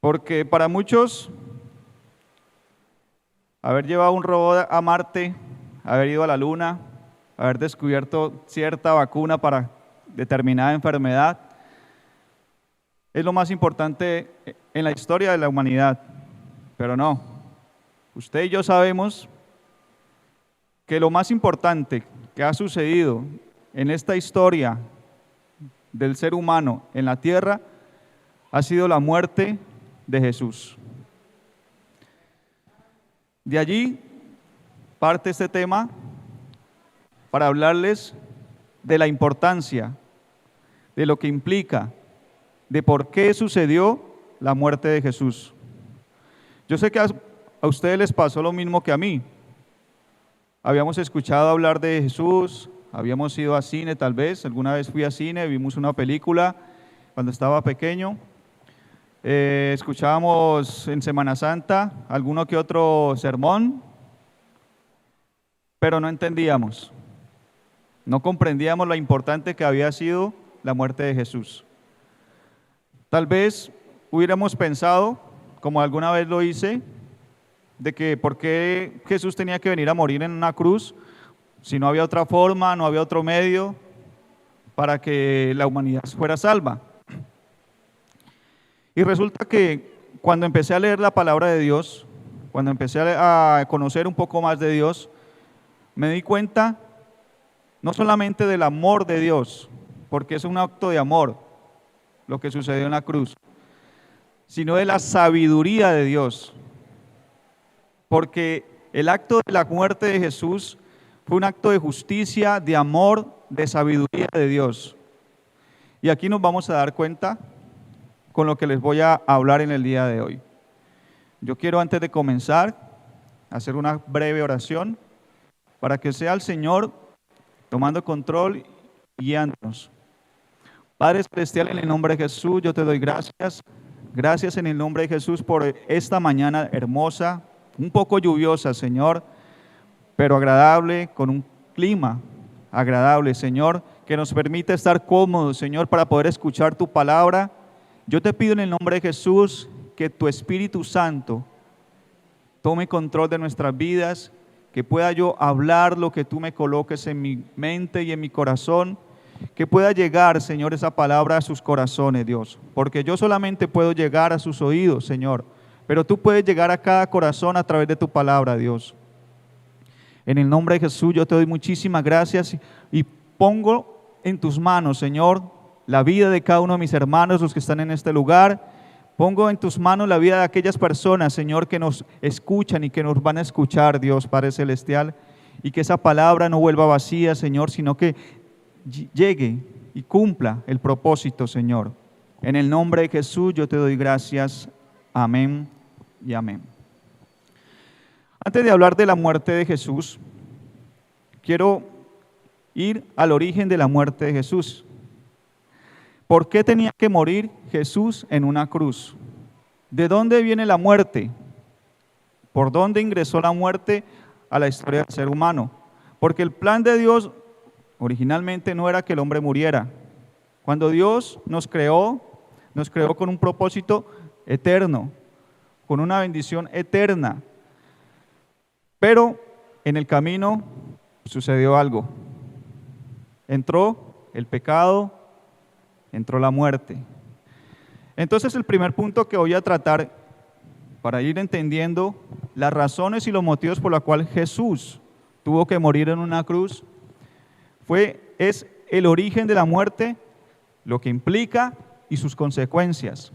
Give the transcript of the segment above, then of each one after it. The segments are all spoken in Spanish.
Porque para muchos, haber llevado un robot a Marte, haber ido a la Luna, haber descubierto cierta vacuna para determinada enfermedad, es lo más importante en la historia de la humanidad. Pero no, usted y yo sabemos que lo más importante que ha sucedido en esta historia del ser humano en la tierra ha sido la muerte de Jesús. De allí parte este tema para hablarles de la importancia, de lo que implica, de por qué sucedió la muerte de Jesús. Yo sé que a ustedes les pasó lo mismo que a mí. Habíamos escuchado hablar de Jesús, habíamos ido a cine tal vez, alguna vez fui a cine, vimos una película cuando estaba pequeño. Escuchábamos en Semana Santa alguno que otro sermón, pero no entendíamos, no comprendíamos lo importante que había sido la muerte de Jesús. Tal vez hubiéramos pensado, como alguna vez lo hice, de que por qué Jesús tenía que venir a morir en una cruz, si no había otra forma, no había otro medio para que la humanidad fuera salva. Y resulta que cuando empecé a leer la palabra de Dios, cuando empecé a conocer un poco más de Dios, me di cuenta no solamente del amor de Dios, porque es un acto de amor lo que sucedió en la cruz, sino de la sabiduría de Dios, porque el acto de la muerte de Jesús fue un acto de justicia, de amor, de sabiduría de Dios. Y aquí nos vamos a dar cuenta con lo que les voy a hablar en el día de hoy. Yo quiero, antes de comenzar, hacer una breve oración para que sea el Señor tomando control y guiándonos. Padre Celestial, en el nombre de Jesús, yo te doy gracias. Gracias en el nombre de Jesús por esta mañana hermosa, un poco lluviosa, Señor, pero agradable, con un clima agradable, Señor, que nos permite estar cómodos, Señor, para poder escuchar tu palabra. Yo te pido en el nombre de Jesús que tu Espíritu Santo tome control de nuestras vidas, que pueda yo hablar lo que tú me coloques en mi mente y en mi corazón, que pueda llegar, Señor, esa palabra a sus corazones, Dios, porque yo solamente puedo llegar a sus oídos, Señor, pero tú puedes llegar a cada corazón a través de tu palabra, Dios. En el nombre de Jesús yo te doy muchísimas gracias y pongo en tus manos, Señor, la vida de cada uno de mis hermanos, los que están en este lugar. Pongo en tus manos la vida de aquellas personas, Señor, que nos escuchan y que nos van a escuchar, Dios Padre Celestial, y que esa palabra no vuelva vacía, Señor, sino que llegue y cumpla el propósito, Señor. En el nombre de Jesús yo te doy gracias. Amén y amén. Antes de hablar de la muerte de Jesús, quiero ir al origen de la muerte de Jesús. ¿Por qué tenía que morir Jesús en una cruz? ¿De dónde viene la muerte? ¿Por dónde ingresó la muerte a la historia del ser humano? Porque el plan de Dios originalmente no era que el hombre muriera. Cuando Dios nos creó con un propósito eterno, con una bendición eterna. Pero en el camino sucedió algo. Entró el pecado, entró la muerte. Entonces el primer punto que voy a tratar para ir entendiendo las razones y los motivos por los cuales Jesús tuvo que morir en una cruz es el origen de la muerte, lo que implica y sus consecuencias.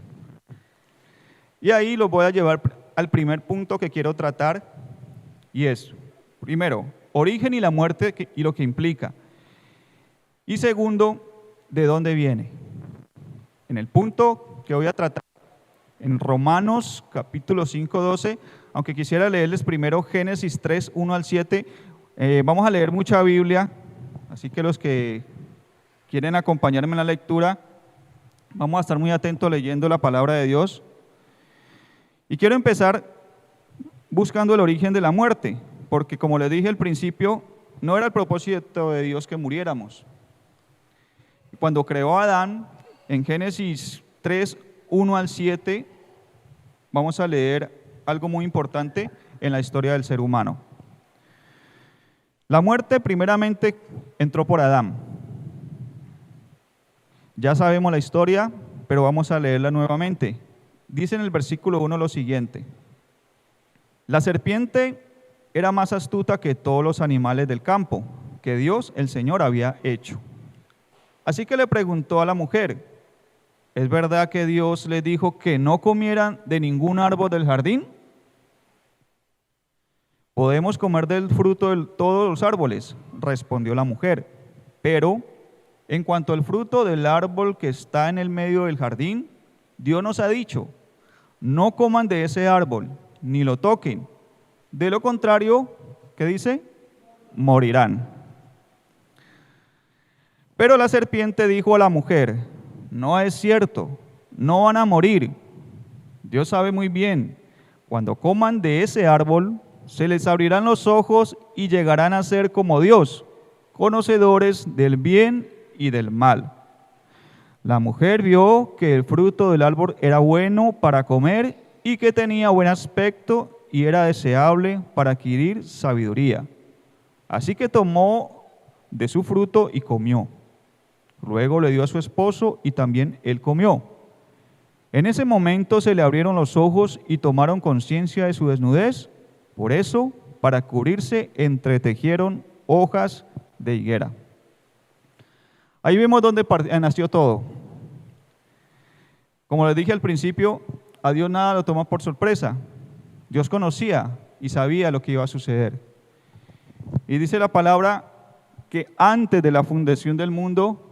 Y ahí los voy a llevar al primer punto que quiero tratar, y es, primero, origen y la muerte y lo que implica. Y segundo, ¿de dónde viene? En el punto que voy a tratar, en Romanos capítulo 5, 12, aunque quisiera leerles primero Génesis 3, 1 al 7, vamos a leer mucha Biblia, así que los que quieren acompañarme en la lectura, vamos a estar muy atentos leyendo la palabra de Dios. Y quiero empezar buscando el origen de la muerte, porque como les dije al principio, no era el propósito de Dios que muriéramos. Cuando creó a Adán, en Génesis 3, 1 al 7, vamos a leer algo muy importante en la historia del ser humano. La muerte primeramente entró por Adán. Ya sabemos la historia, pero vamos a leerla nuevamente. Dice en el versículo 1 lo siguiente: la serpiente era más astuta que todos los animales del campo que Dios, el Señor, había hecho. Así que le preguntó a la mujer: ¿es verdad que Dios les dijo que no comieran de ningún árbol del jardín? ¿Podemos comer del fruto de todos los árboles?, respondió la mujer. Pero en cuanto al fruto del árbol que está en el medio del jardín, Dios nos ha dicho: no coman de ese árbol, ni lo toquen. De lo contrario, ¿qué dice? Morirán. Pero la serpiente dijo a la mujer: no es cierto, no van a morir. Dios sabe muy bien, cuando coman de ese árbol, se les abrirán los ojos y llegarán a ser como Dios, conocedores del bien y del mal. La mujer vio que el fruto del árbol era bueno para comer y que tenía buen aspecto y era deseable para adquirir sabiduría. Así que tomó de su fruto y comió. Luego le dio a su esposo y también él comió. En ese momento se le abrieron los ojos y tomaron conciencia de su desnudez. Por eso, para cubrirse, entretejieron hojas de higuera. Ahí vemos dónde nació todo. Como les dije al principio, a Dios nada lo tomó por sorpresa. Dios conocía y sabía lo que iba a suceder. Y dice la palabra que antes de la fundación del mundo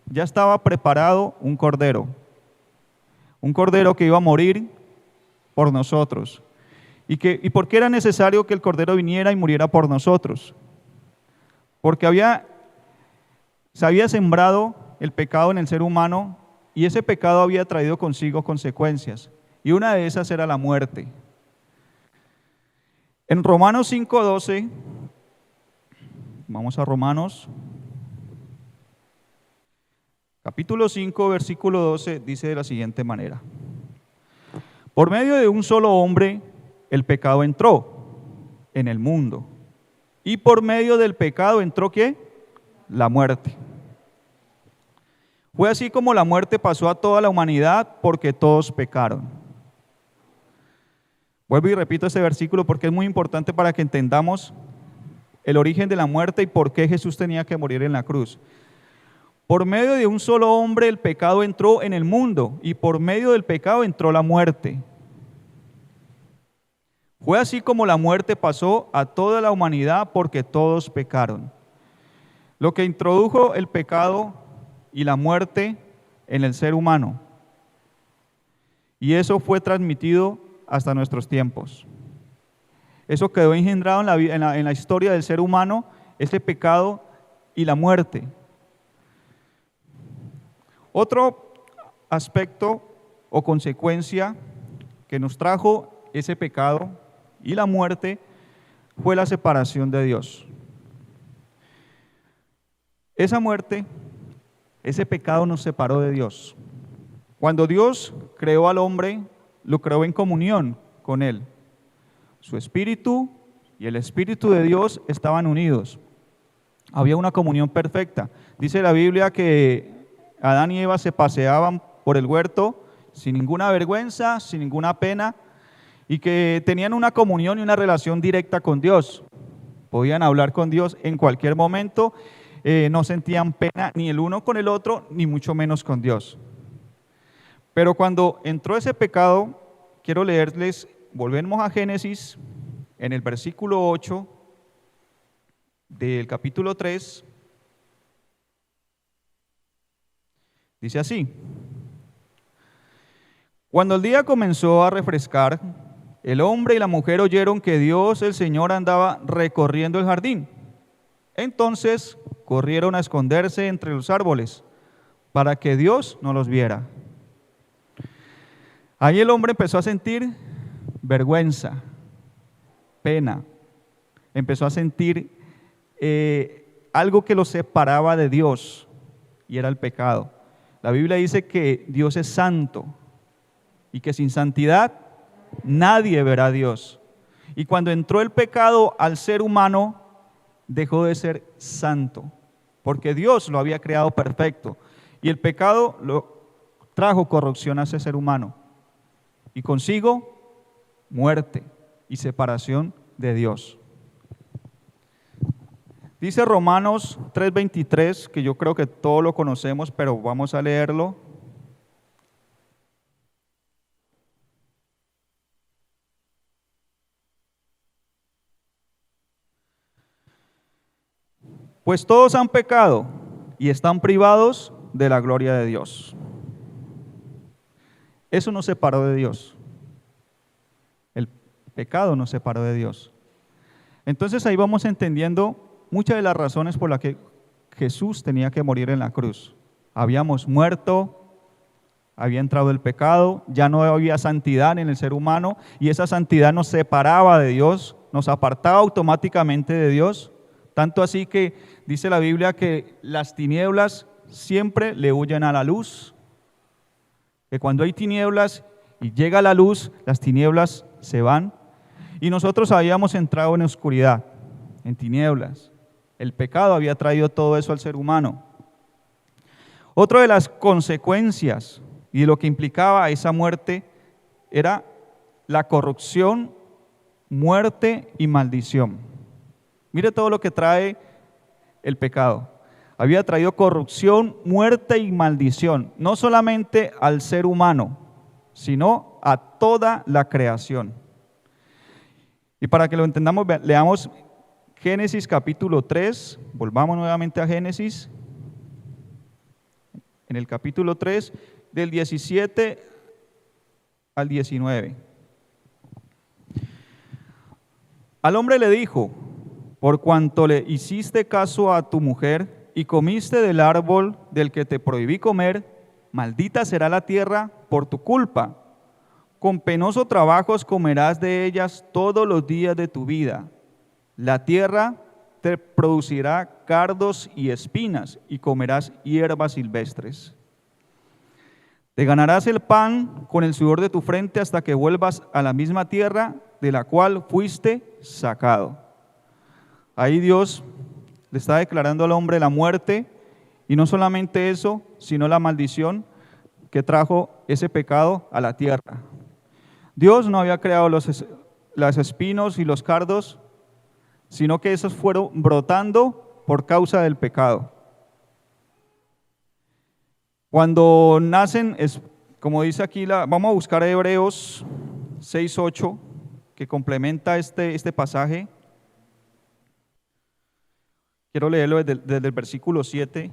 ya estaba preparado un cordero que iba a morir por nosotros. ¿Y por qué era necesario que el cordero viniera y muriera por nosotros? Porque se había sembrado el pecado en el ser humano y ese pecado había traído consigo consecuencias. Y una de esas era la muerte. En Romanos 5:12, vamos a Romanos, capítulo 5, versículo 12, dice de la siguiente manera: por medio de un solo hombre el pecado entró en el mundo, y por medio del pecado entró ¿qué? La muerte. Fue así como la muerte pasó a toda la humanidad porque todos pecaron. Vuelvo y repito este versículo porque es muy importante para que entendamos el origen de la muerte y por qué Jesús tenía que morir en la cruz. Por medio de un solo hombre el pecado entró en el mundo y por medio del pecado entró la muerte. Fue así como la muerte pasó a toda la humanidad porque todos pecaron. Lo que introdujo el pecado y la muerte en el ser humano. Y eso fue transmitido hasta nuestros tiempos. Eso quedó engendrado en la historia del ser humano, ese pecado y la muerte. Otro aspecto o consecuencia que nos trajo ese pecado y la muerte fue la separación de Dios. Esa muerte, ese pecado nos separó de Dios. Cuando Dios creó al hombre, lo creó en comunión con él. Su espíritu y el espíritu de Dios estaban unidos. Había una comunión perfecta. Dice la Biblia que Adán y Eva se paseaban por el huerto sin ninguna vergüenza, sin ninguna pena, y que tenían una comunión y una relación directa con Dios. Podían hablar con Dios en cualquier momento, no sentían pena ni el uno con el otro, ni mucho menos con Dios. Pero cuando entró ese pecado, quiero leerles, volvemos a Génesis, en el versículo 8 del capítulo 3, dice así: cuando el día comenzó a refrescar, el hombre y la mujer oyeron que Dios, el Señor, andaba recorriendo el jardín. Entonces corrieron a esconderse entre los árboles para que Dios no los viera. Ahí el hombre empezó a sentir vergüenza, pena, empezó a sentir algo que lo separaba de Dios, y era el pecado. La Biblia dice que Dios es santo y que sin santidad nadie verá a Dios. Y cuando entró el pecado al ser humano, dejó de ser santo, porque Dios lo había creado perfecto. Y el pecado lo trajo corrupción a ese ser humano. Y consigo muerte y separación de Dios. Dice Romanos 3:23, que yo creo que todos lo conocemos, pero vamos a leerlo. Pues todos han pecado y están privados de la gloria de Dios. Eso nos separó de Dios. El pecado nos separó de Dios. Entonces ahí vamos entendiendo muchas de las razones por las que Jesús tenía que morir en la cruz. Habíamos muerto, había entrado el pecado, ya no había santidad en el ser humano y esa santidad nos separaba de Dios, nos apartaba automáticamente de Dios. Tanto así que dice la Biblia que las tinieblas siempre le huyen a la luz. Que cuando hay tinieblas y llega la luz, las tinieblas se van. Y nosotros habíamos entrado en oscuridad, en tinieblas. El pecado había traído todo eso al ser humano. Otra de las consecuencias y de lo que implicaba esa muerte era la corrupción, muerte y maldición. Mire todo lo que trae el pecado. Había traído corrupción, muerte y maldición, no solamente al ser humano, sino a toda la creación. Y para que lo entendamos, leamos Génesis capítulo 3, volvamos nuevamente a Génesis, en el capítulo 3, del 17 al 19. Al hombre le dijo: por cuanto le hiciste caso a tu mujer y comiste del árbol del que te prohibí comer, maldita será la tierra por tu culpa. Con penoso trabajos comerás de ellas todos los días de tu vida. La tierra te producirá cardos y espinas y comerás hierbas silvestres. Te ganarás el pan con el sudor de tu frente hasta que vuelvas a la misma tierra de la cual fuiste sacado. Ahí Dios le está declarando al hombre la muerte, y no solamente eso, sino la maldición que trajo ese pecado a la tierra. Dios no había creado los espinos y los cardos, sino que esos fueron brotando por causa del pecado. Cuando nacen, como dice aquí, vamos a buscar Hebreos 6:8, que complementa este pasaje. Quiero leerlo desde el versículo 7.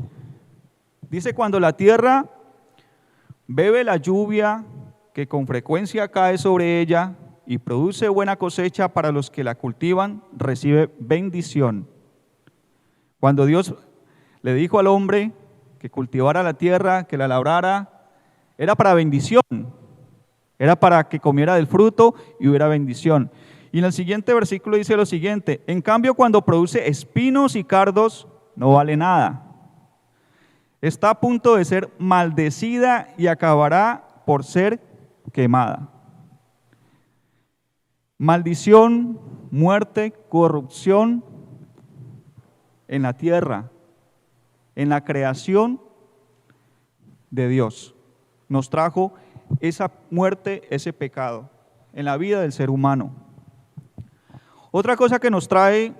Dice: cuando la tierra bebe la lluvia que con frecuencia cae sobre ella y produce buena cosecha para los que la cultivan, recibe bendición. Cuando Dios le dijo al hombre que cultivara la tierra, que la labrara, era para bendición, era para que comiera del fruto y hubiera bendición. Y en el siguiente versículo dice lo siguiente: en cambio, cuando produce espinos y cardos, no vale nada. Está a punto de ser maldecida y acabará por ser quemada. Maldición, muerte, corrupción en la tierra, en la creación de Dios. Nos trajo esa muerte, ese pecado en la vida del ser humano. Otra cosa que nos trae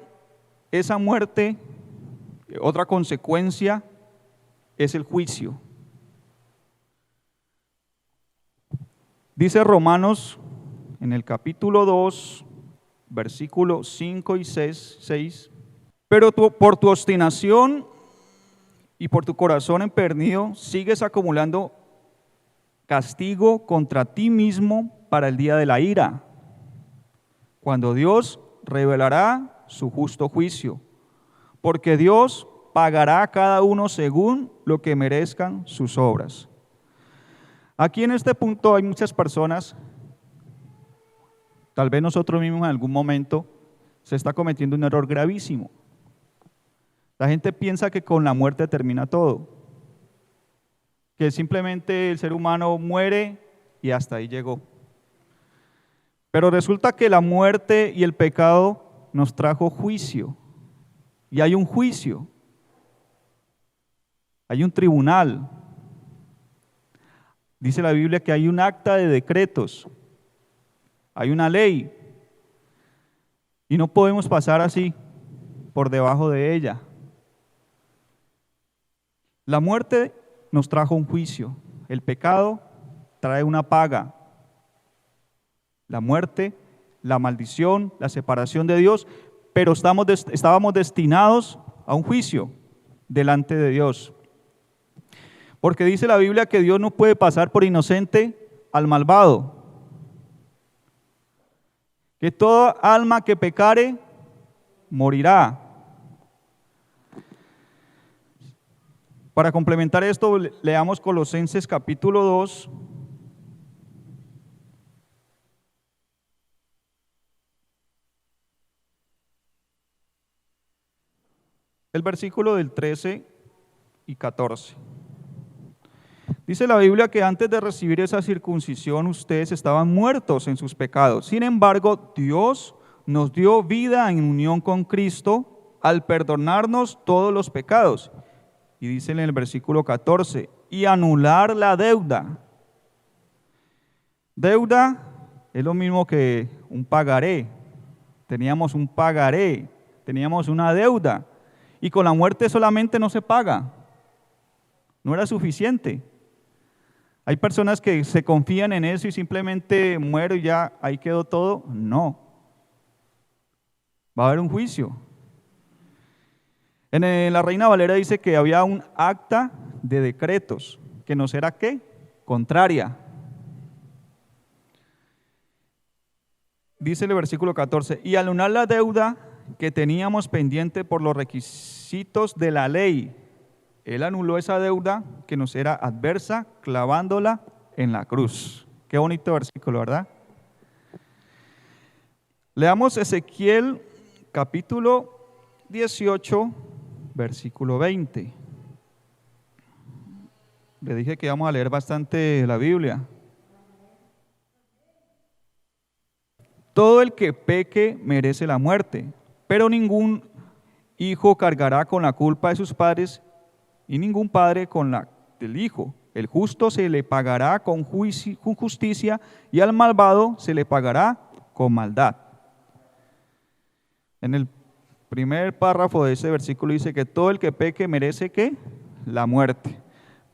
esa muerte, otra consecuencia, es el juicio. Dice Romanos en el capítulo 2, versículos 5 y 6, pero por tu obstinación y por tu corazón empedernido sigues acumulando castigo contra ti mismo para el día de la ira, cuando Dios revelará su justo juicio, porque Dios pagará a cada uno según lo que merezcan sus obras. Aquí en este punto hay muchas personas, tal vez nosotros mismos en algún momento, se está cometiendo un error gravísimo. La gente piensa que con la muerte termina todo, que simplemente el ser humano muere y hasta ahí llegó. Pero resulta que la muerte y el pecado nos trajo juicio. Y hay un juicio. Hay un tribunal. Dice la Biblia que hay un acta de decretos. Hay una ley. Y no podemos pasar así por debajo de ella. La muerte nos trajo un juicio. El pecado trae una paga. La muerte, la maldición, la separación de Dios, pero estábamos destinados a un juicio delante de Dios. Porque dice la Biblia que Dios no puede pasar por inocente al malvado. Que toda alma que pecare, morirá. Para complementar esto, leamos Colosenses capítulo 2. El versículo del 13 y 14. Dice la Biblia que antes de recibir esa circuncisión ustedes estaban muertos en sus pecados. Sin embargo, Dios nos dio vida en unión con Cristo al perdonarnos todos los pecados. Y dice en el versículo 14, y anular la deuda. Deuda es lo mismo que un pagaré. Teníamos un pagaré, teníamos una deuda. Y con la muerte solamente no se paga. No era suficiente. Hay personas que se confían en eso y simplemente muero y ya ahí quedó todo. No. Va a haber un juicio. En la Reina Valera dice que había un acta de decretos, que nos era ¿qué? Contraria. Dice el versículo 14, y anular la deuda que teníamos pendiente por los requisitos de la ley. Él anuló esa deuda que nos era adversa, clavándola en la cruz. Qué bonito versículo, ¿verdad? Leamos Ezequiel capítulo 18, versículo 20. Le dije que íbamos a leer bastante la Biblia. Todo el que peque merece la muerte, pero ningún hijo cargará con la culpa de sus padres y ningún padre con la del hijo. El justo se le pagará con justicia y al malvado se le pagará con maldad. En el primer párrafo de ese versículo dice que todo el que peque merece ¿qué? La muerte.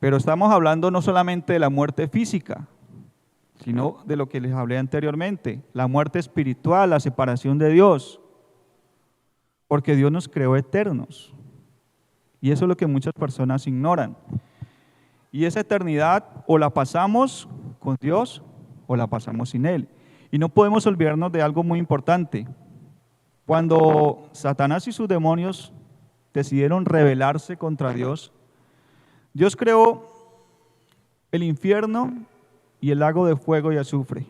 Pero estamos hablando no solamente de la muerte física, sino de lo que les hablé anteriormente, la muerte espiritual, la separación de Dios. Porque Dios nos creó eternos. Y eso es lo que muchas personas ignoran. Y esa eternidad o la pasamos con Dios o la pasamos sin Él. Y no podemos olvidarnos de algo muy importante. Cuando Satanás y sus demonios decidieron rebelarse contra Dios, Dios creó el infierno y el lago de fuego y azufre.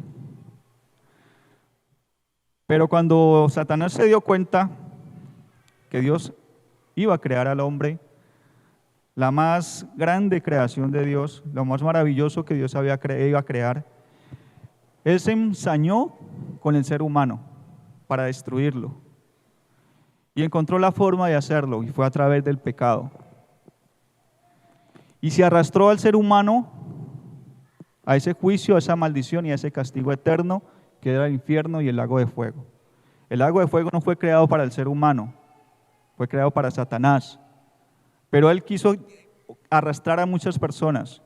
Pero cuando Satanás se dio cuenta que Dios iba a crear al hombre, la más grande creación de Dios, lo más maravilloso que Dios iba a crear, Él se ensañó con el ser humano para destruirlo. Y encontró la forma de hacerlo, y fue a través del pecado. Y se arrastró al ser humano a ese juicio, a esa maldición y a ese castigo eterno que era el infierno y el lago de fuego. El lago de fuego no fue creado para el ser humano, fue creado para Satanás. Pero él quiso arrastrar a muchas personas.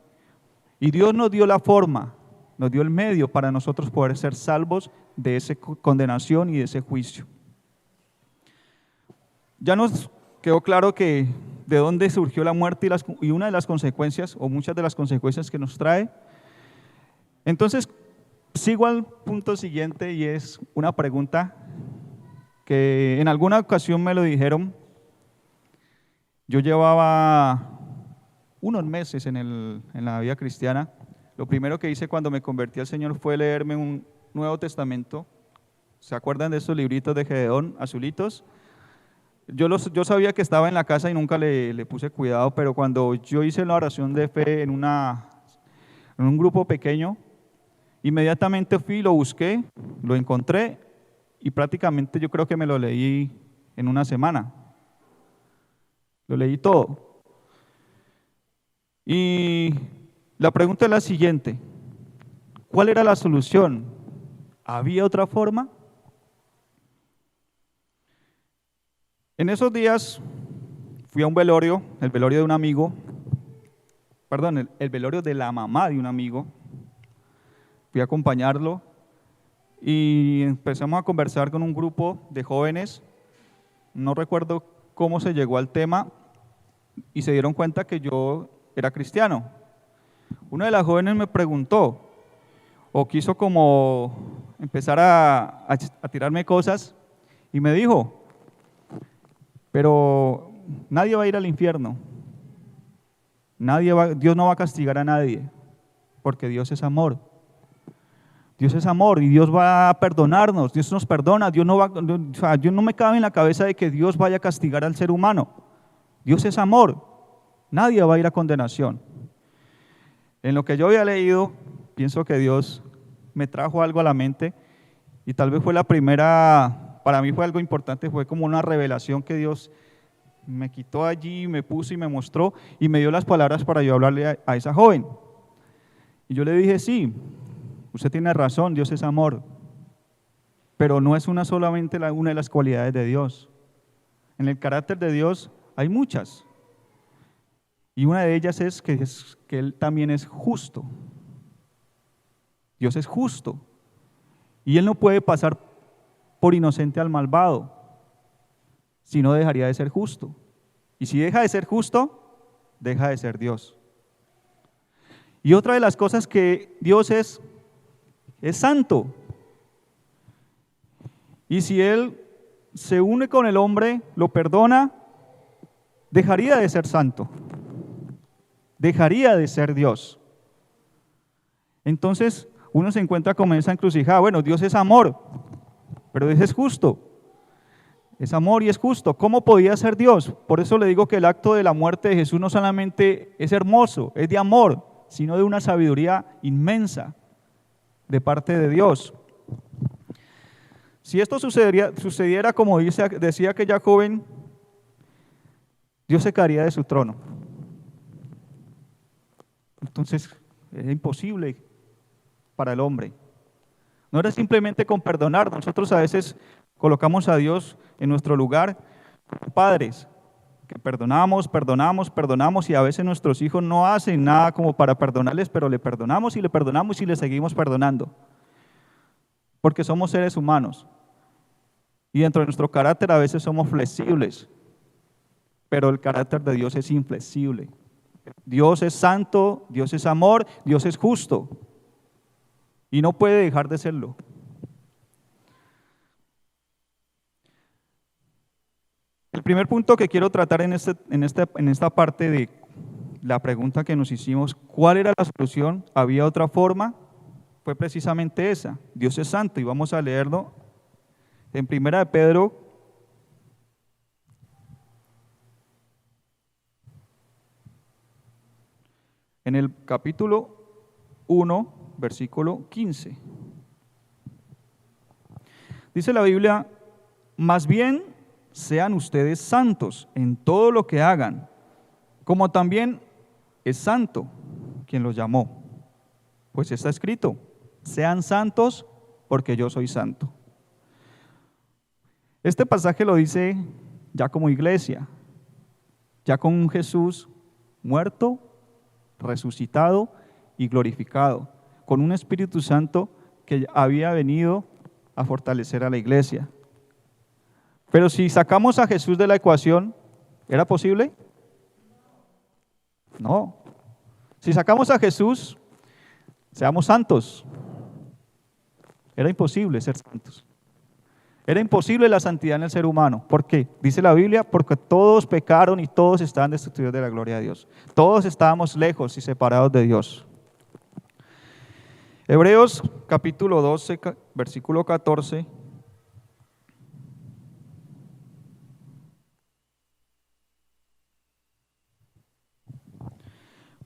Y Dios nos dio la forma, nos dio el medio para nosotros poder ser salvos de esa condenación y de ese juicio. Ya nos quedó claro que de dónde surgió la muerte y una de las consecuencias, o muchas de las consecuencias que nos trae. Entonces, sigo al punto siguiente y es una pregunta que en alguna ocasión me lo dijeron. Yo llevaba unos meses en la vida cristiana. Lo primero que hice cuando me convertí al Señor fue leerme un Nuevo Testamento. ¿Se acuerdan de esos libritos de Gedeón, azulitos? Yo sabía que estaba en la casa y nunca le puse cuidado, pero cuando yo hice la oración de fe en un grupo pequeño, Inmediatamente fui, lo busqué, lo encontré y prácticamente yo creo que me lo leí en una semana. Lo leí todo. Y la pregunta es la siguiente: ¿cuál era la solución? ¿Había otra forma? En esos días fui a un velorio, el velorio de un amigo, perdón, el velorio de la mamá de un amigo. Fui a acompañarlo y empezamos a conversar con un grupo de jóvenes. No recuerdo cómo se llegó al tema y se dieron cuenta que yo era cristiano. Una de las jóvenes me preguntó, o quiso como empezar a tirarme cosas, y me dijo, pero nadie va a ir al infierno, Dios no va a castigar a nadie, porque Dios es amor. Dios es amor y Dios va a perdonarnos, Dios nos perdona, Dios no va, o sea, yo no me cabe en la cabeza de que Dios vaya a castigar al ser humano. Dios es amor, nadie va a ir a condenación. En lo que yo había leído, pienso que Dios me trajo algo a la mente y tal vez fue la primera, para mí fue algo importante, fue como una revelación que Dios me quitó allí, me puso y me mostró y me dio las palabras para yo hablarle a esa joven. Y yo le dije, sí, usted tiene razón, Dios es amor, pero no es solamente una de las cualidades de Dios. En el carácter de Dios hay muchas. Y una de ellas es que Él también es justo. Dios es justo. Y Él no puede pasar por inocente al malvado, si no dejaría de ser justo. Y si deja de ser justo, deja de ser Dios. Y otra de las cosas que Dios es santo. Y si Él se une con el hombre, lo perdona, dejaría de ser santo. Dejaría de ser Dios. Entonces uno se encuentra con esa encrucijada. Bueno, Dios es amor, pero Dios es justo. Es amor y es justo. ¿Cómo podía ser Dios? Por eso le digo que el acto de la muerte de Jesús no solamente es hermoso, es de amor, sino de una sabiduría inmensa de parte de Dios. Si esto sucediera como decía aquella joven, Dios se caería de su trono. Entonces, es imposible para el hombre. No era simplemente con perdonar. Nosotros a veces colocamos a Dios en nuestro lugar, padres, que perdonamos y a veces nuestros hijos no hacen nada como para perdonarles, pero le perdonamos y le seguimos perdonando. Porque somos seres humanos. Y dentro de nuestro carácter a veces somos flexibles, pero el carácter de Dios es inflexible. Dios es santo, Dios es amor, Dios es justo y no puede dejar de serlo. El primer punto que quiero tratar en esta parte de la pregunta que nos hicimos, ¿cuál era la solución? ¿Había otra forma? Fue precisamente esa. Dios es santo y vamos a leerlo en 1 de Pedro, en el capítulo 1, versículo 15. Dice la Biblia, más bien sean ustedes santos en todo lo que hagan, como también es santo quien los llamó. Pues está escrito, sean santos porque yo soy santo. Este pasaje lo dice ya como iglesia, ya con un Jesús muerto, resucitado y glorificado, con un Espíritu Santo que había venido a fortalecer a la iglesia. Pero si sacamos a Jesús de la ecuación, ¿era posible? No. Si sacamos a Jesús, seamos santos. Era imposible ser santos. Era imposible la santidad en el ser humano. ¿Por qué? Dice la Biblia, porque todos pecaron y todos estaban destituidos de la gloria de Dios. Todos estábamos lejos y separados de Dios. Hebreos capítulo 12, versículo 14.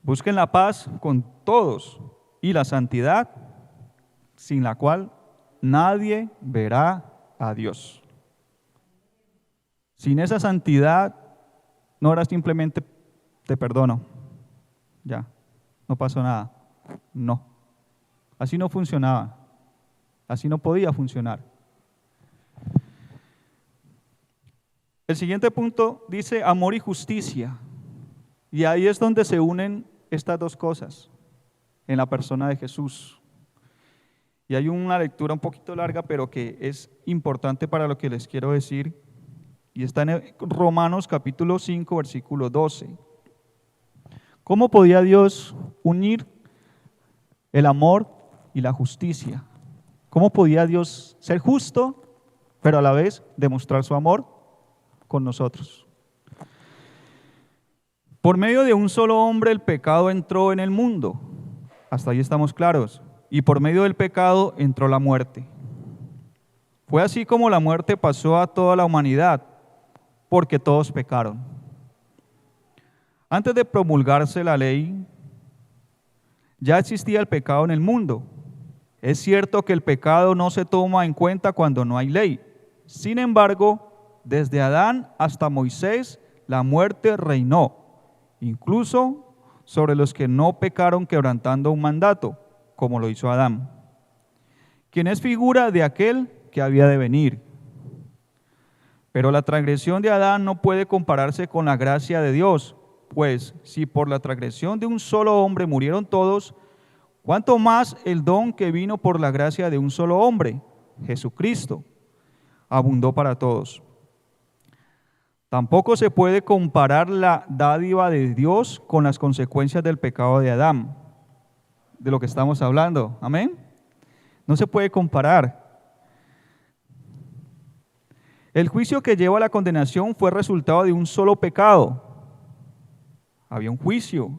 Busquen la paz con todos y la santidad, sin la cual nadie verá a Dios. Sin esa santidad, no era simplemente te perdono, ya, no pasó nada. No, así no funcionaba, así no podía funcionar. El siguiente punto dice amor y justicia, y ahí es donde se unen estas dos cosas en la persona de Jesús. Y hay una lectura un poquito larga, pero que es importante para lo que les quiero decir, y está en Romanos capítulo 5, versículo 12. ¿Cómo podía Dios unir el amor y la justicia? ¿Cómo podía Dios ser justo, pero a la vez demostrar su amor con nosotros? Por medio de un solo hombre el pecado entró en el mundo. Hasta ahí estamos claros. Y por medio del pecado entró la muerte. Fue así como la muerte pasó a toda la humanidad, porque todos pecaron. Antes de promulgarse la ley, ya existía el pecado en el mundo. Es cierto que el pecado no se toma en cuenta cuando no hay ley. Sin embargo, desde Adán hasta Moisés, la muerte reinó, incluso sobre los que no pecaron quebrantando un mandato, como lo hizo Adán, quien es figura de aquel que había de venir. Pero la transgresión de Adán no puede compararse con la gracia de Dios, pues si por la transgresión de un solo hombre murieron todos, ¿cuánto más el don que vino por la gracia de un solo hombre, Jesucristo, abundó para todos? Tampoco se puede comparar la dádiva de Dios con las consecuencias del pecado de Adán, de lo que estamos hablando. ¿Amén? No se puede comparar. El juicio que lleva a la condenación fue resultado de un solo pecado. Había un juicio,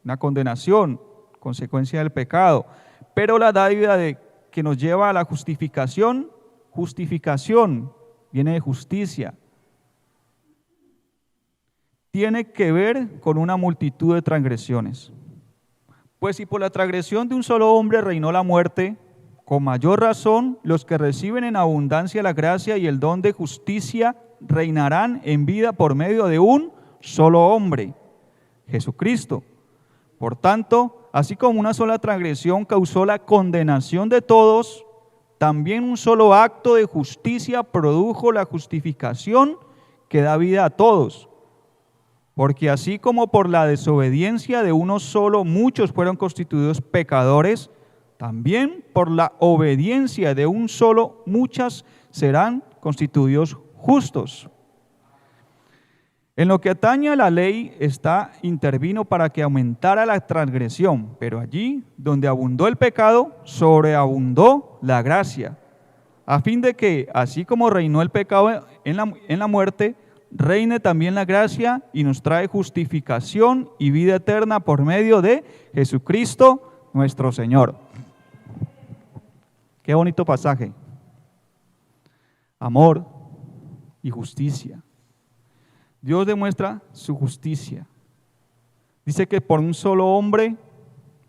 una condenación, consecuencia del pecado. Pero la dádiva que nos lleva a la justificación viene de justicia. Tiene que ver con una multitud de transgresiones. Pues si por la transgresión de un solo hombre reinó la muerte, con mayor razón los que reciben en abundancia la gracia y el don de justicia reinarán en vida por medio de un solo hombre, Jesucristo. Por tanto, así como una sola transgresión causó la condenación de todos, también un solo acto de justicia produjo la justificación que da vida a todos. Porque así como por la desobediencia de uno solo muchos fueron constituidos pecadores, también por la obediencia de un solo muchas serán constituidos justos. En lo que atañe a la ley, intervino para que aumentara la transgresión, pero allí donde abundó el pecado, sobreabundó la gracia, a fin de que, así como reinó el pecado en la muerte, reine también la gracia y nos trae justificación y vida eterna por medio de Jesucristo nuestro Señor. Qué bonito pasaje. Amor y justicia. Dios demuestra su justicia. Dice que por un solo hombre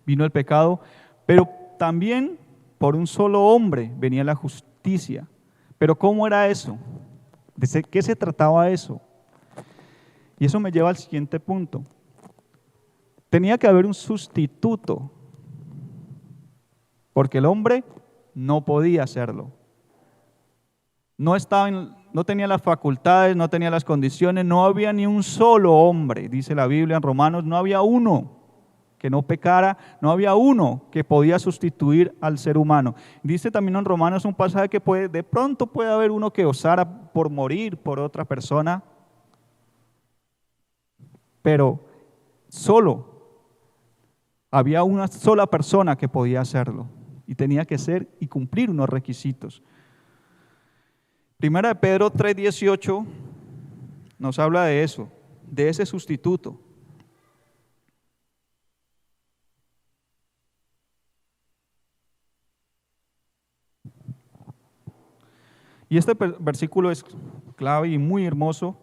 vino el pecado, pero también por un solo hombre venía la justicia. Pero ¿cómo era eso? ¿De qué se trataba eso? Y eso me lleva al siguiente punto. Tenía que haber un sustituto, porque el hombre no podía hacerlo. No tenía las facultades, no tenía las condiciones, no había ni un solo hombre, dice la Biblia en Romanos, no había uno que no pecara, no había uno que podía sustituir al ser humano. Dice también en Romanos un pasaje que de pronto puede haber uno que osara por morir por otra persona, pero había una sola persona que podía hacerlo y tenía que ser y cumplir unos requisitos. Primera de Pedro 3:18 nos habla de eso, de ese sustituto. Y este versículo es clave y muy hermoso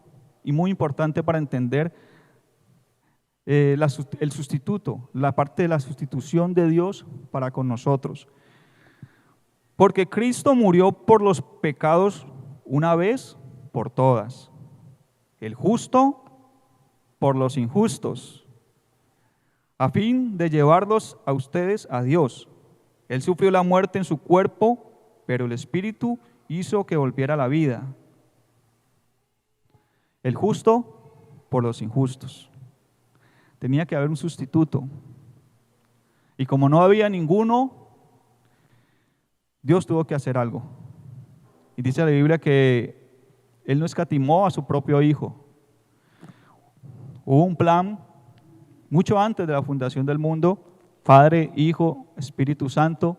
y muy importante para entender el sustituto, la parte de la sustitución de Dios para con nosotros. Porque Cristo murió por los pecados una vez por todas, el justo por los injustos, a fin de llevarlos a ustedes a Dios. Él sufrió la muerte en su cuerpo, pero el Espíritu hizo que volviera a la vida. El justo por los injustos. Tenía que haber un sustituto. Y como no había ninguno, Dios tuvo que hacer algo. Y dice la Biblia que Él no escatimó a su propio Hijo. Hubo un plan mucho antes de la fundación del mundo, Padre, Hijo, Espíritu Santo,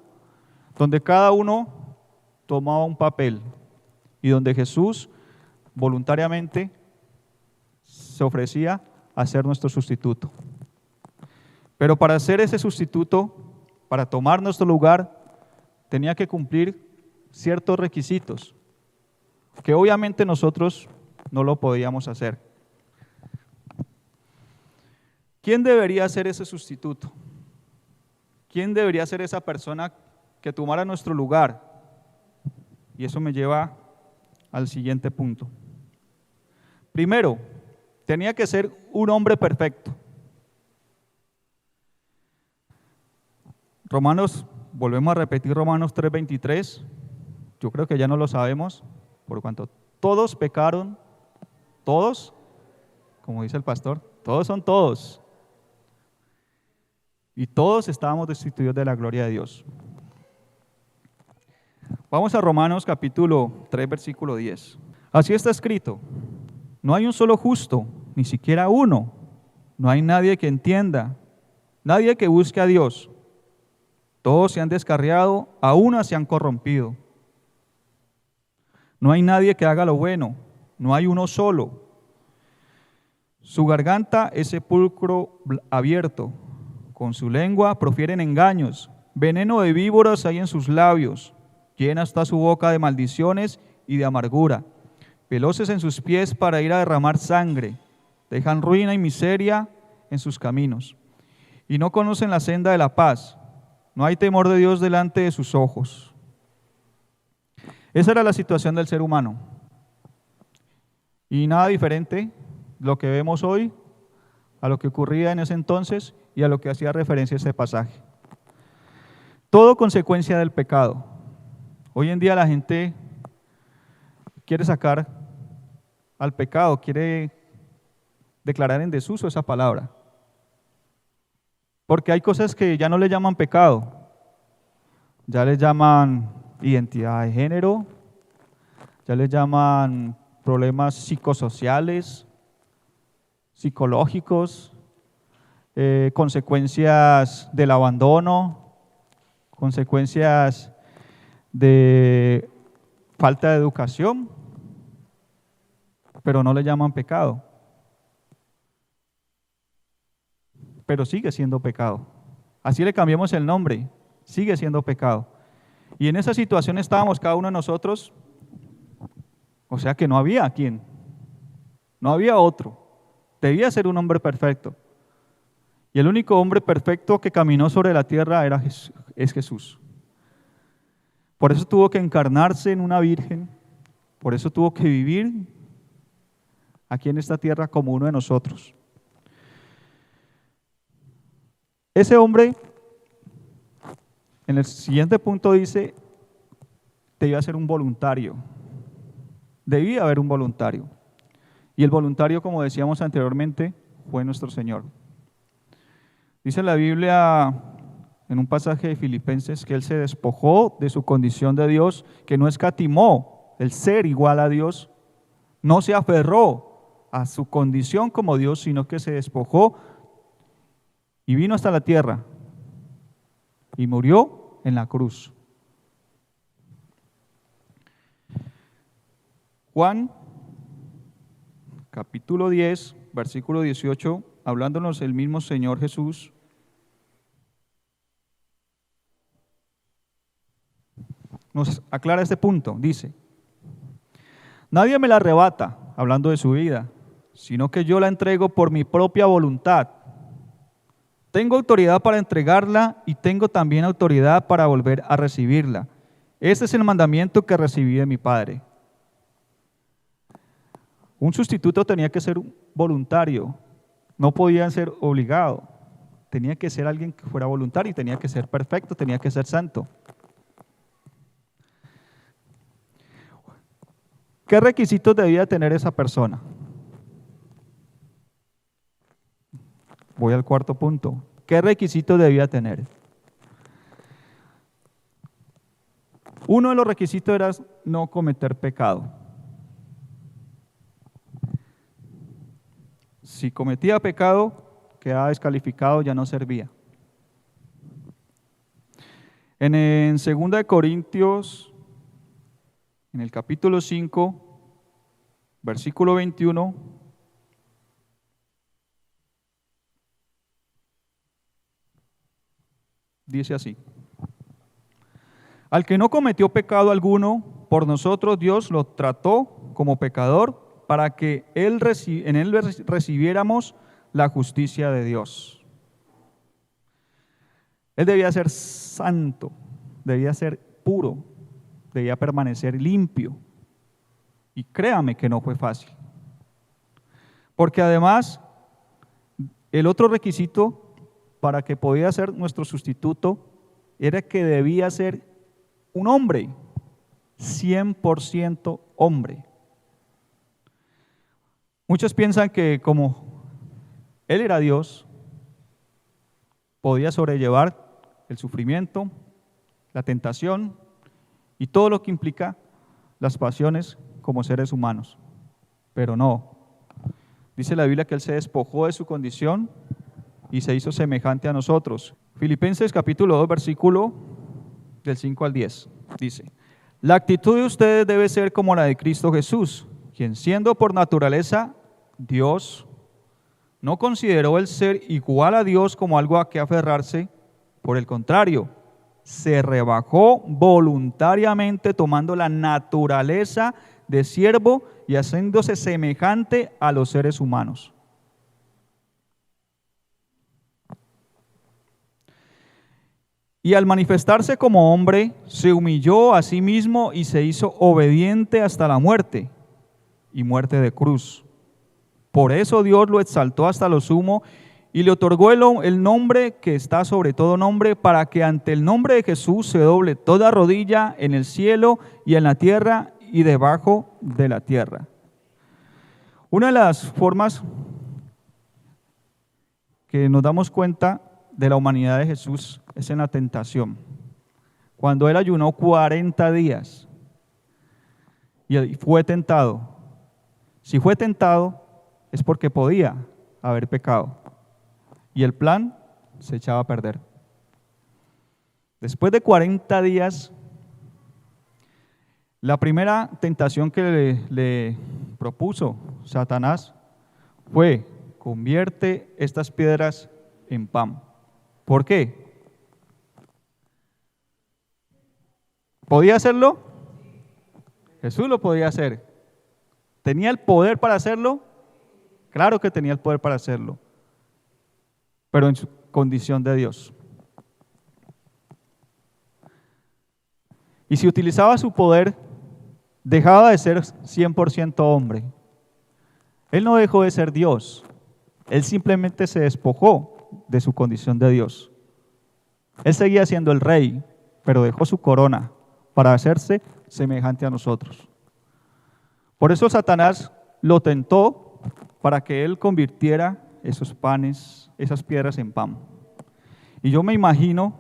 donde cada uno tomaba un papel y donde Jesús voluntariamente se ofrecía a ser nuestro sustituto. Pero para ser ese sustituto, para tomar nuestro lugar, tenía que cumplir ciertos requisitos que obviamente nosotros no lo podíamos hacer. ¿Quién debería ser ese sustituto? ¿Quién debería ser esa persona que tomara nuestro lugar? Y eso me lleva al siguiente punto. Primero, tenía que ser un hombre perfecto. Volvemos a repetir Romanos 3:23. Yo creo que ya no lo sabemos, por cuanto todos pecaron, todos, como dice el pastor, todos son todos. Y todos estábamos destituidos de la gloria de Dios. Vamos a Romanos capítulo 3, versículo 10. Así está escrito: no hay un solo justo, ni siquiera uno. No hay nadie que entienda, nadie que busque a Dios. Todos se han descarriado, a una se han corrompido. No hay nadie que haga lo bueno, no hay uno solo. Su garganta es sepulcro abierto, con su lengua profieren engaños. Veneno de víboras hay en sus labios, llena está su boca de maldiciones y de amargura. Veloces en sus pies para ir a derramar sangre, dejan ruina y miseria en sus caminos. Y no conocen la senda de la paz. No hay temor de Dios delante de sus ojos. Esa era la situación del ser humano. Y nada diferente lo que vemos hoy a lo que ocurría en ese entonces y a lo que hacía referencia este pasaje. Todo consecuencia del pecado. Hoy en día la gente quiere sacar al pecado, quiere declarar en desuso esa palabra. Porque hay cosas que ya no le llaman pecado, ya le llaman identidad de género, ya le llaman problemas psicosociales, psicológicos, consecuencias del abandono, consecuencias de falta de educación, pero no le llaman pecado. Pero sigue siendo pecado. Así le cambiamos el nombre, sigue siendo pecado. Y en esa situación estábamos cada uno de nosotros, o sea que no había quien, no había otro. Debía ser un hombre perfecto. Y el único hombre perfecto que caminó sobre la tierra es Jesús. Por eso tuvo que encarnarse en una virgen, por eso tuvo que vivir aquí en esta tierra como uno de nosotros. Ese hombre, en el siguiente punto dice, debía ser un voluntario. Debía haber un voluntario. Y el voluntario, como decíamos anteriormente, fue nuestro Señor. Dice la Biblia en un pasaje de Filipenses que Él se despojó de su condición de Dios, que no escatimó el ser igual a Dios, no se aferró a su condición como Dios, sino que se despojó y vino hasta la tierra y murió en la cruz. Juan, capítulo 10, versículo 18, hablándonos el mismo Señor Jesús, nos aclara este punto. Dice: nadie me la arrebata, hablando de su vida, sino que yo la entrego por mi propia voluntad. Tengo autoridad para entregarla y tengo también autoridad para volver a recibirla. Este es el mandamiento que recibí de mi Padre. Un sustituto tenía que ser voluntario, no podía ser obligado. Tenía que ser alguien que fuera voluntario y tenía que ser perfecto, tenía que ser santo. ¿Qué requisitos debía tener esa persona? Voy al cuarto punto. ¿Qué requisitos debía tener? Uno de los requisitos era no cometer pecado. Si cometía pecado, quedaba descalificado, ya no servía. En 2 de Corintios, en el capítulo 5, versículo 21, dice así: al que no cometió pecado alguno, por nosotros Dios lo trató como pecador para que en él recibiéramos la justicia de Dios. Él debía ser santo, debía ser puro, debía permanecer limpio. Y créame que no fue fácil. Porque además, el otro requisito para que podía ser nuestro sustituto era que debía ser un hombre, 100% hombre. Muchos piensan que como Él era Dios, podía sobrellevar el sufrimiento, la tentación y todo lo que implica las pasiones como seres humanos. Pero no. Dice la Biblia que Él se despojó de su condición y se hizo semejante a nosotros. Filipenses capítulo 2, versículo del 5 al 10. Dice: la actitud de ustedes debe ser como la de Cristo Jesús, quien siendo por naturaleza Dios, no consideró el ser igual a Dios como algo a que aferrarse. Por el contrario, se rebajó voluntariamente tomando la naturaleza de siervo y haciéndose semejante a los seres humanos. Y al manifestarse como hombre, se humilló a sí mismo y se hizo obediente hasta la muerte, y muerte de cruz. Por eso Dios lo exaltó hasta lo sumo y le otorgó el nombre que está sobre todo nombre, para que ante el nombre de Jesús se doble toda rodilla en el cielo y en la tierra y debajo de la tierra. Una de las formas que nos damos cuenta de la humanidad de Jesús es en la tentación. Cuando Él ayunó 40 días y fue tentado. Si fue tentado es porque podía haber pecado. Y el plan se echaba a perder. Después de 40 días, la primera tentación que le propuso Satanás fue: convierte estas piedras en pan. ¿Por qué? ¿Podía hacerlo? Jesús lo podía hacer. ¿Tenía el poder para hacerlo? Claro que tenía el poder para hacerlo, pero en su condición de Dios. Y si utilizaba su poder, dejaba de ser 100% hombre. Él no dejó de ser Dios, Él simplemente se despojó de su condición de Dios. Él seguía siendo el rey, pero dejó su corona para hacerse semejante a nosotros. Por eso Satanás lo tentó para que Él convirtiera esos panes, esas piedras en pan. Y yo me imagino,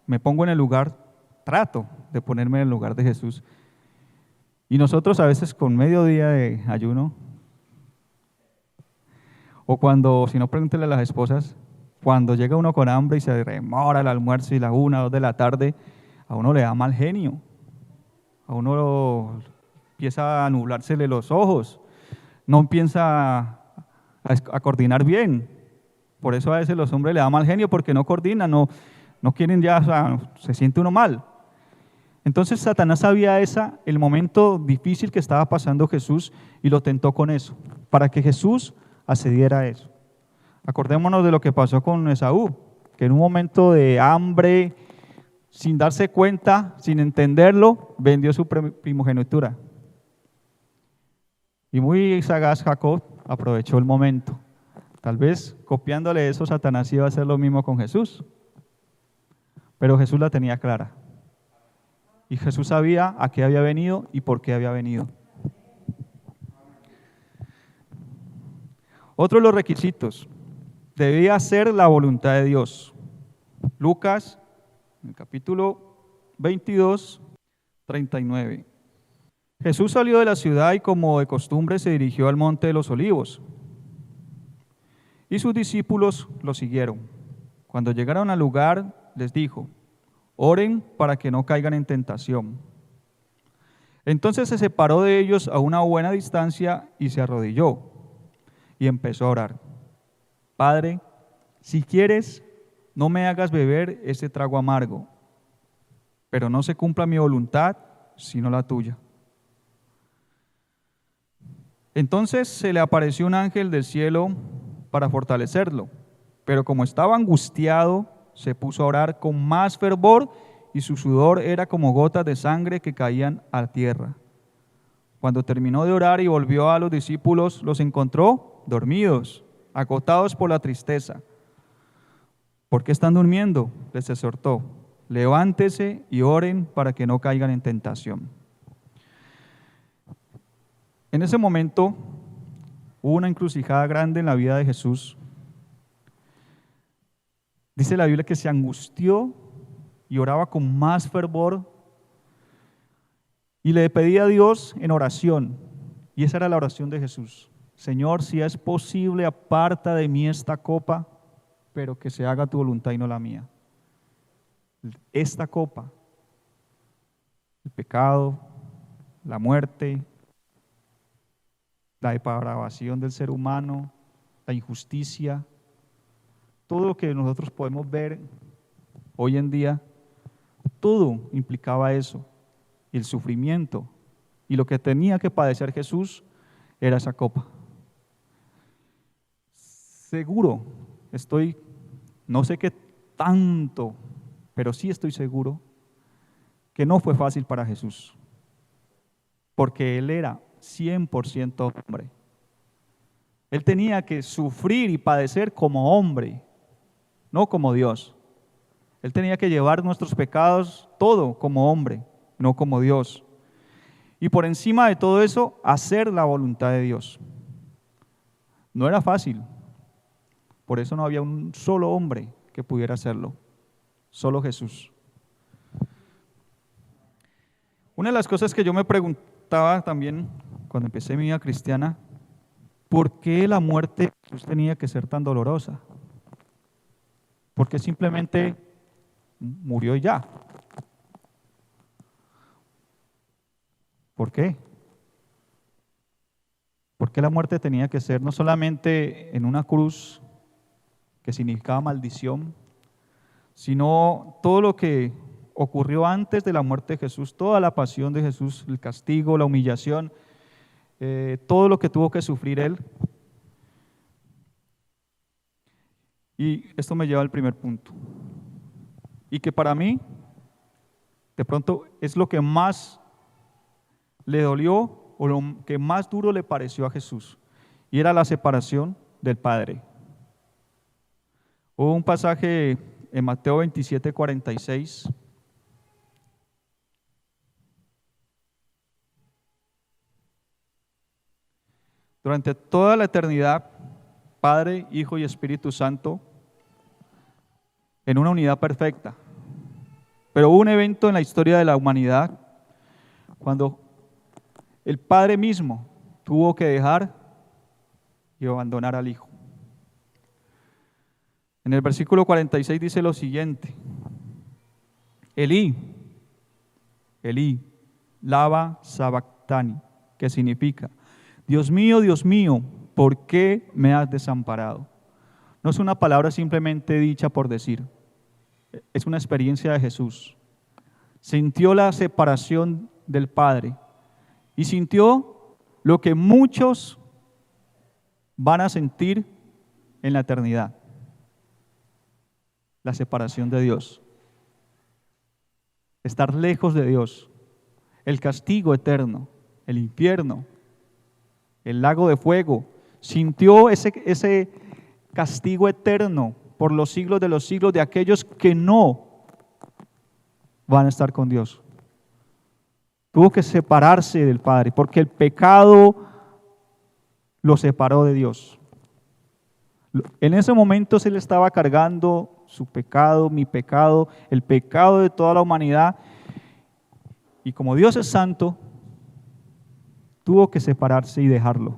me pongo en el lugar, trato de ponerme en el lugar de Jesús. Y nosotros a veces con medio día de ayuno, o cuando, si no, pregúntele a las esposas, cuando llega uno con hambre y se demora el almuerzo y la 1, 2 de la tarde, a uno le da mal genio, a uno empieza a nublársele los ojos, no empieza a coordinar bien. Por eso a veces los hombres le da mal genio, porque no coordinan, no quieren ya, o sea, se siente uno mal. Entonces Satanás sabía el momento difícil que estaba pasando Jesús y lo tentó con eso, para que Jesús accediera a eso. Acordémonos de lo que pasó con Esaú, que en un momento de hambre, sin darse cuenta, sin entenderlo, vendió su primogenitura. Y muy sagaz Jacob aprovechó el momento. Tal vez copiándole eso, Satanás iba a hacer lo mismo con Jesús. Pero Jesús la tenía clara. Y Jesús sabía a qué había venido y por qué había venido. Otro de los requisitos, debía hacer la voluntad de Dios. Lucas, en el capítulo 22, 39. Jesús salió de la ciudad y como de costumbre se dirigió al monte de los Olivos. Y sus discípulos lo siguieron. Cuando llegaron al lugar, les dijo: oren para que no caigan en tentación. Entonces se separó de ellos a una buena distancia y se arrodilló y empezó a orar. Padre, si quieres, no me hagas beber este trago amargo, pero no se cumpla mi voluntad, sino la tuya. Entonces se le apareció un ángel del cielo para fortalecerlo, pero como estaba angustiado, se puso a orar con más fervor y su sudor era como gotas de sangre que caían a tierra. Cuando terminó de orar y volvió a los discípulos, los encontró dormidos, agotados por la tristeza. ¿Por qué están durmiendo?, les exhortó. Levántese y oren para que no caigan en tentación. En ese momento hubo una encrucijada grande en la vida de Jesús. Dice la Biblia que se angustió y oraba con más fervor y le pedía a Dios en oración. Y esa era la oración de Jesús: Señor, si es posible, aparta de mí esta copa, pero que se haga tu voluntad y no la mía. Esta copa, el pecado, la muerte, la depravación del ser humano, la injusticia, todo lo que nosotros podemos ver hoy en día, todo implicaba eso, y el sufrimiento, y lo que tenía que padecer Jesús era esa copa. Seguro, no sé qué tanto, pero sí estoy seguro que no fue fácil para Jesús, porque Él era 100% hombre. Él tenía que sufrir y padecer como hombre, no como Dios. Él tenía que llevar nuestros pecados todo como hombre, no como Dios. Y por encima de todo eso, hacer la voluntad de Dios. No era fácil. Por eso no había un solo hombre que pudiera hacerlo. Solo Jesús. Una de las cosas que yo me preguntaba también cuando empecé mi vida cristiana, ¿por qué la muerte de Jesús tenía que ser tan dolorosa? ¿Por qué simplemente murió y ya? ¿Por qué? ¿Por qué la muerte tenía que ser no solamente en una cruz que significaba maldición, sino todo lo que ocurrió antes de la muerte de Jesús, toda la pasión de Jesús, el castigo, la humillación, todo lo que tuvo que sufrir Él? Y esto me lleva al primer punto, y que para mí, de pronto, es lo que más le dolió o lo que más duro le pareció a Jesús, y era la separación del Padre. Hubo un pasaje en Mateo 27, 46. Durante toda la eternidad, Padre, Hijo y Espíritu Santo, en una unidad perfecta. Pero hubo un evento en la historia de la humanidad cuando el Padre mismo tuvo que dejar y abandonar al Hijo. En el versículo 46 dice lo siguiente: Elí, Elí, lama sabactani, que significa: Dios mío, ¿por qué me has desamparado? No es una palabra simplemente dicha por decir, es una experiencia de Jesús. Sintió la separación del Padre y sintió lo que muchos van a sentir en la eternidad: la separación de Dios. estar lejos de Dios, el castigo eterno, el infierno, el lago de fuego. Sintió ese castigo eterno por los siglos de los siglos de aquellos que no van a estar con Dios. Tuvo que separarse del Padre porque el pecado lo separó de Dios. En ese momento se le estaba cargando su pecado, mi pecado, el pecado de toda la humanidad. Y como Dios es santo, tuvo que separarse y dejarlo.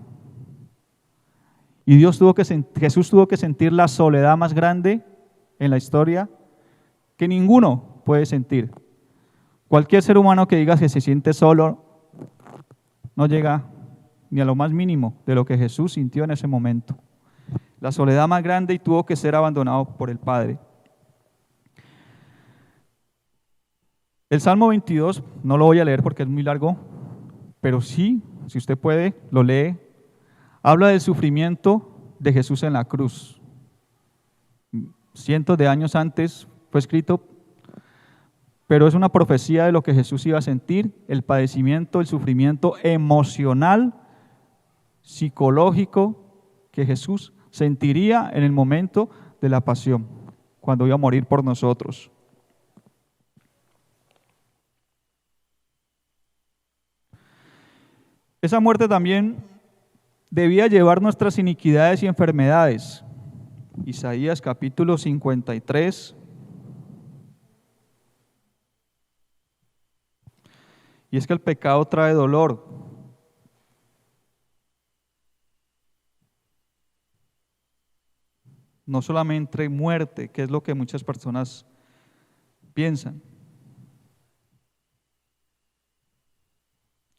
Y Jesús tuvo que sentir la soledad más grande en la historia que ninguno puede sentir. Cualquier ser humano que diga que se siente solo no llega ni a lo más mínimo de lo que Jesús sintió en ese momento. La soledad más grande, y tuvo que ser abandonado por el Padre. El Salmo 22, no lo voy a leer porque es muy largo, pero sí, si usted puede, lo lee. Habla del sufrimiento de Jesús en la cruz. Cientos de años antes fue escrito, pero es una profecía de lo que Jesús iba a sentir, el padecimiento, el sufrimiento emocional, psicológico que Jesús sentiría en el momento de la pasión, cuando iba a morir por nosotros. Esa muerte también debía llevar nuestras iniquidades y enfermedades. Isaías capítulo 53. Y es que el pecado trae dolor. No solamente muerte, que es lo que muchas personas piensan.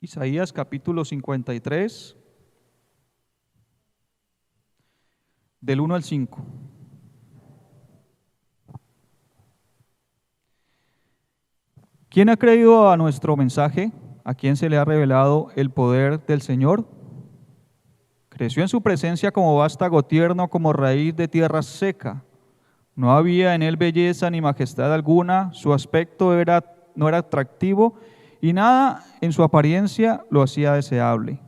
Isaías capítulo 53, del 1 al 5. ¿Quién ha creído a nuestro mensaje? ¿A quién se le ha revelado el poder del Señor? Creció en su presencia como vástago tierno, como raíz de tierra seca. No había en él belleza ni majestad alguna, su aspecto no era atractivo y nada en su apariencia lo hacía deseable.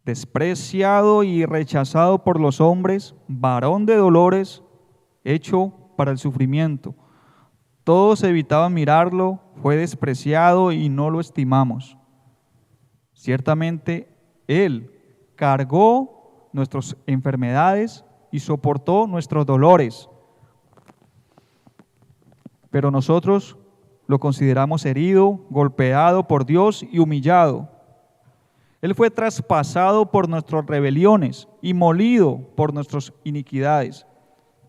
Despreciado y rechazado por los hombres, varón de dolores, hecho para el sufrimiento. Todos evitaban mirarlo, fue despreciado y no lo estimamos. Ciertamente, Él cargó nuestras enfermedades y soportó nuestros dolores. Pero nosotros lo consideramos herido, golpeado por Dios y humillado. Él fue traspasado por nuestras rebeliones y molido por nuestras iniquidades.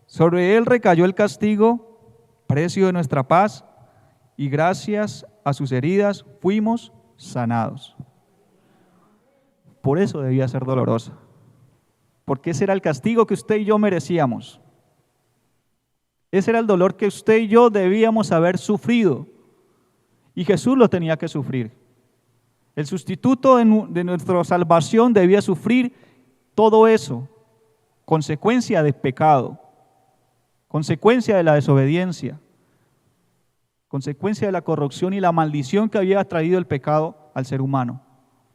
Sobre Él recayó el castigo, precio de nuestra paz, y gracias a sus heridas fuimos sanados. Por eso debía ser dolorosa, porque ese era el castigo que usted y yo merecíamos. Ese era el dolor que usted y yo debíamos haber sufrido, y Jesús lo tenía que sufrir. El sustituto de nuestra salvación debía sufrir todo eso, consecuencia del pecado, consecuencia de la desobediencia, consecuencia de la corrupción y la maldición que había traído el pecado al ser humano.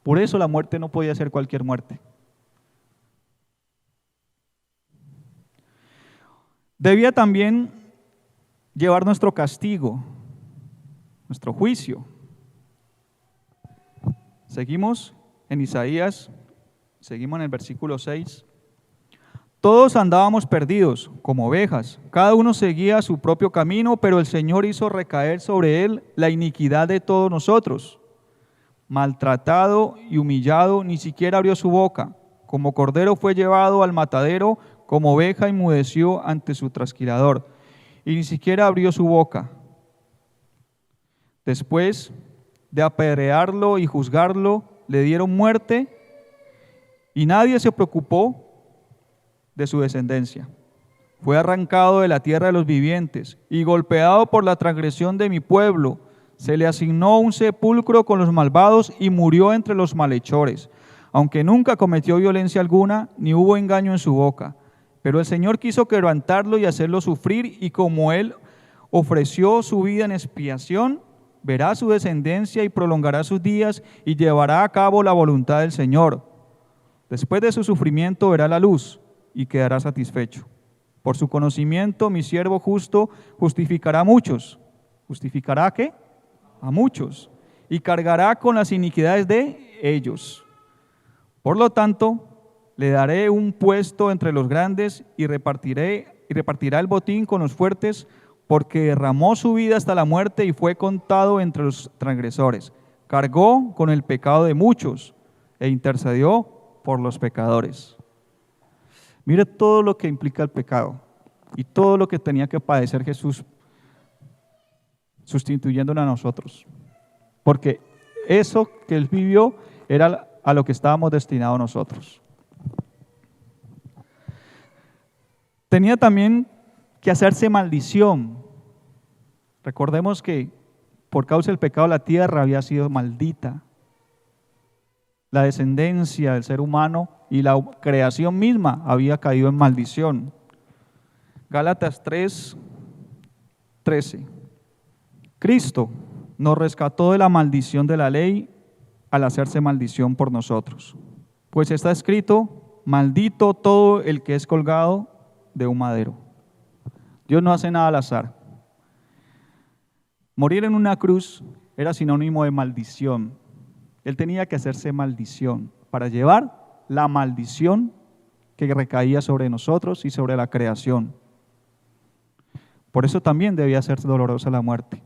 Por eso la muerte no podía ser cualquier muerte. Debía también llevar nuestro castigo, nuestro juicio. Seguimos en Isaías, seguimos en el versículo 6. Todos andábamos perdidos como ovejas, cada uno seguía su propio camino, pero el Señor hizo recaer sobre él la iniquidad de todos nosotros. Maltratado y humillado, ni siquiera abrió su boca. Como cordero fue llevado al matadero, como oveja enmudeció ante su trasquilador, y ni siquiera abrió su boca. Después de apedrearlo y juzgarlo, le dieron muerte, y nadie se preocupó de su descendencia. Fue arrancado de la tierra de los vivientes y golpeado por la transgresión de mi pueblo. Se le asignó un sepulcro con los malvados y murió entre los malhechores, aunque nunca cometió violencia alguna, ni hubo engaño en su boca. Pero el Señor quiso quebrantarlo y hacerlo sufrir, y como él ofreció su vida en expiación, verá su descendencia y prolongará sus días y llevará a cabo la voluntad del Señor. Después de su sufrimiento verá la luz y quedará satisfecho. Por su conocimiento, mi siervo justo justificará a muchos. ¿Justificará a qué? A muchos. Y cargará con las iniquidades de ellos. Por lo tanto, le daré un puesto entre los grandes y repartirá el botín con los fuertes, porque derramó su vida hasta la muerte y fue contado entre los transgresores. Cargó con el pecado de muchos e intercedió por los pecadores. Mire todo lo que implica el pecado y todo lo que tenía que padecer Jesús sustituyéndolo a nosotros. Porque eso que Él vivió era a lo que estábamos destinados nosotros. Tenía también que hacerse maldición. Recordemos que por causa del pecado la tierra había sido maldita. La descendencia del ser humano y la creación misma había caído en maldición. Gálatas 3:13. Cristo nos rescató de la maldición de la ley al hacerse maldición por nosotros. Pues está escrito, maldito todo el que es colgado de un madero. Dios no hace nada al azar. Morir en una cruz era sinónimo de maldición. Él tenía que hacerse maldición para llevar la maldición que recaía sobre nosotros y sobre la creación. Por eso también debía ser dolorosa la muerte.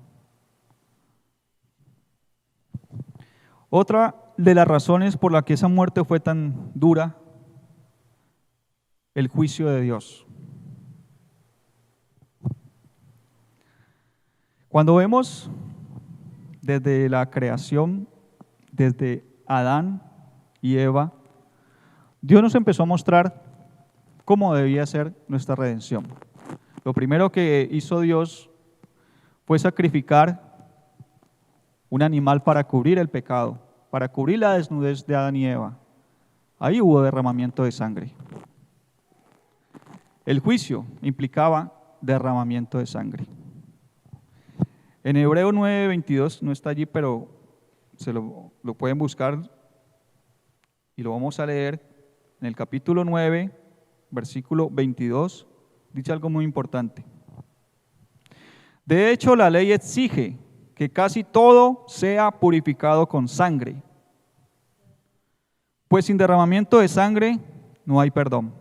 Otra de las razones por la que esa muerte fue tan dura, el juicio de Dios. Cuando vemos desde la creación, desde Adán y Eva, Dios nos empezó a mostrar cómo debía ser nuestra redención. Lo primero que hizo Dios fue sacrificar un animal para cubrir el pecado, para cubrir la desnudez de Adán y Eva. Ahí hubo derramamiento de sangre. El juicio implicaba derramamiento de sangre. En Hebreo 9:22, no está allí, pero lo pueden buscar y lo vamos a leer. En el capítulo 9, versículo 22, dice algo muy importante. De hecho, la ley exige que casi todo sea purificado con sangre, pues sin derramamiento de sangre no hay perdón.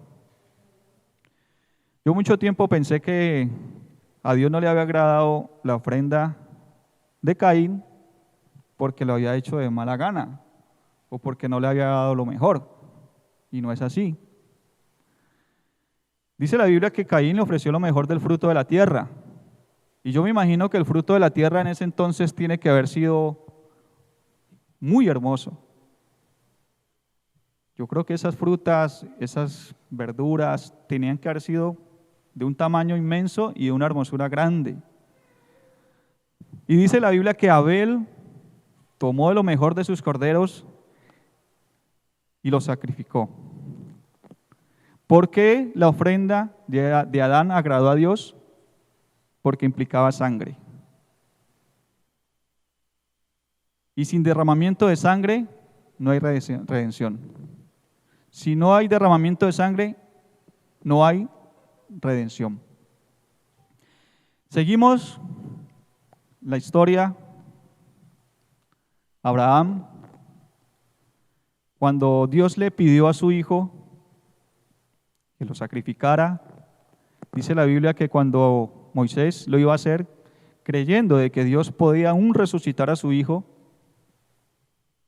Yo mucho tiempo pensé que a Dios no le había agradado la ofrenda de Caín porque lo había hecho de mala gana o porque no le había dado lo mejor, y no es así. Dice la Biblia que Caín le ofreció lo mejor del fruto de la tierra, y yo me imagino que el fruto de la tierra en ese entonces tiene que haber sido muy hermoso. Yo creo que esas frutas, esas verduras tenían que haber sido de un tamaño inmenso y de una hermosura grande. Y dice la Biblia que Abel tomó de lo mejor de sus corderos y lo sacrificó. ¿Por qué la ofrenda de Adán agradó a Dios? Porque implicaba sangre. Y sin derramamiento de sangre no hay redención. Si no hay derramamiento de sangre, no hay redención. Seguimos la historia. Abraham, cuando Dios le pidió a su hijo que lo sacrificara, dice la Biblia que cuando Moisés lo iba a hacer, creyendo de que Dios podía aún resucitar a su hijo,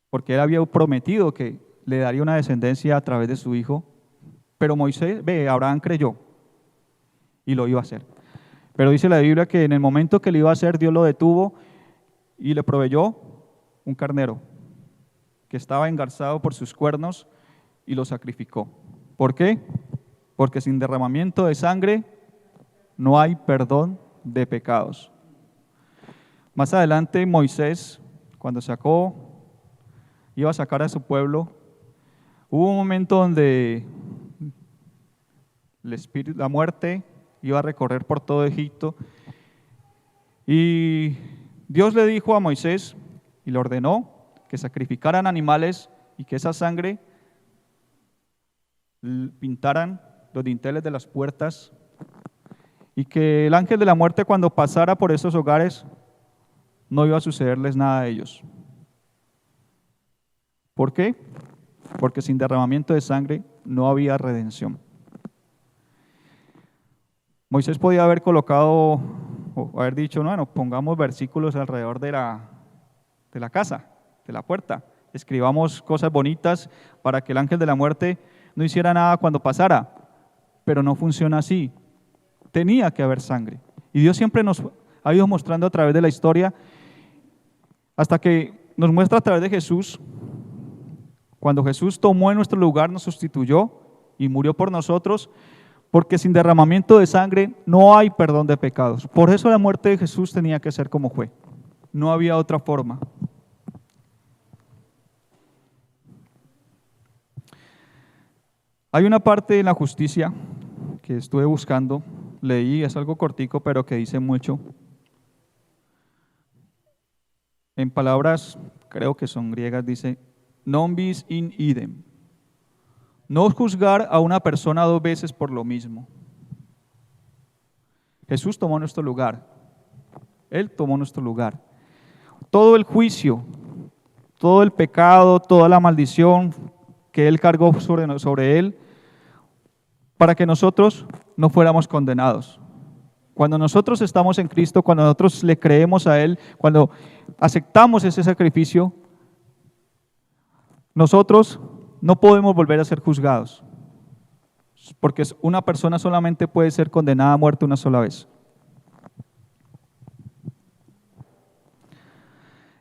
porque él había prometido que le daría una descendencia a través de su hijo, pero Abraham creyó y lo iba a hacer. Pero dice la Biblia que en el momento que lo iba a hacer, Dios lo detuvo y le proveyó un carnero que estaba engarzado por sus cuernos y lo sacrificó. ¿Por qué? Porque sin derramamiento de sangre no hay perdón de pecados. Más adelante Moisés, cuando iba a sacar a su pueblo, hubo un momento donde la muerte iba a recorrer por todo Egipto Y Dios le dijo a Moisés y le ordenó que sacrificaran animales y que esa sangre pintaran los dinteles de las puertas y que el ángel de la muerte cuando pasara por esos hogares no iba a sucederles nada a ellos. ¿Por qué? Porque sin derramamiento de sangre no había redención. Moisés podía haber colocado o haber dicho, bueno, pongamos versículos alrededor de la casa, de la puerta. Escribamos cosas bonitas para que el ángel de la muerte no hiciera nada cuando pasara. Pero no funciona así. Tenía que haber sangre. Y Dios siempre nos ha ido mostrando a través de la historia, hasta que nos muestra a través de Jesús, cuando Jesús tomó en nuestro lugar, nos sustituyó y murió por nosotros, porque sin derramamiento de sangre no hay perdón de pecados. Por eso la muerte de Jesús tenía que ser como fue. No había otra forma. Hay una parte en la justicia que estuve buscando, leí, es algo cortico, pero que dice mucho. En palabras, creo que son griegas, dice, non bis in idem. No juzgar a una persona dos veces por lo mismo. Jesús tomó nuestro lugar. Él tomó nuestro lugar. Todo el juicio, todo el pecado, toda la maldición que Él cargó sobre Él, para que nosotros no fuéramos condenados. Cuando nosotros estamos en Cristo, cuando nosotros le creemos a Él, cuando aceptamos ese sacrificio, nosotros no podemos volver a ser juzgados, porque una persona solamente puede ser condenada a muerte una sola vez.